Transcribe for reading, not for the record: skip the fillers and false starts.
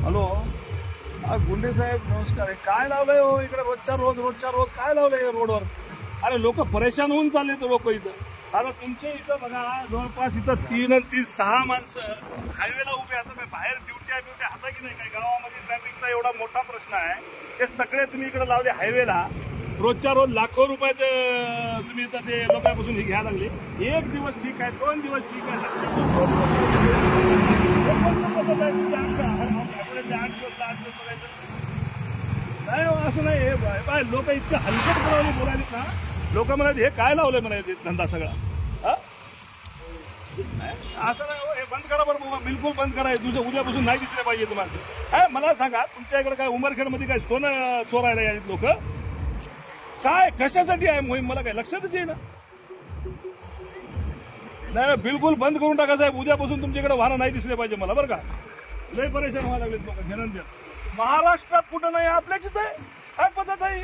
Hello, गुंडे साहेब नमस्कार. काय लावलंय हो इकडे रोजच्या रोज काय लावलंय रोडवर? अरे लोक परेशान होऊन चालले तर लोक इथं. आता तुमच्या इथं बघा जवळपास इथं 3 माणसं हायवेला उभे. आता काय बाहेर ड्युटी हाता की नाही? काय गावामध्ये ट्रॅफिकचा एवढा मोठा प्रश्न आहे, ते सगळे तुम्ही इकडे लावले हायवेला. रोजच्या रोज लाखो रुपयाचे तुम्ही इथं ते लोकांपासून हे घ्यायला लागले. एक दिवस ठीक आहे, 2 दिवस ठीक नाही हो, असं नाही. हे बाय लोक इतकं हलकट बोलायला ना, लोक म्हणाले हे काय लावलंय म्हणायचे धंदा सगळा. असं नाही हो, हे बंद करा बरं, बिलकुल बंद करा. तुझं उद्यापासून नाही दिसले पाहिजे तुम्हाला. काय मला सांगा, तुमच्या इकडे काय उमरखेडमध्ये काय सोनं चोरायला यायचे लोक? काय कशासाठी आहे मोहीम मला काय लक्षातच येईना. नाही बिलकुल बंद करून टाका साहेब. उद्यापासून तुमच्याकडे वाहनं नाही दिसले पाहिजे मला, बरं का? लय परेशान व्हायला लागलेत लोक. घेणं महाराष्ट्रात कुठं नाही, आपल्याचीच आहे. काय पद्धत आहे?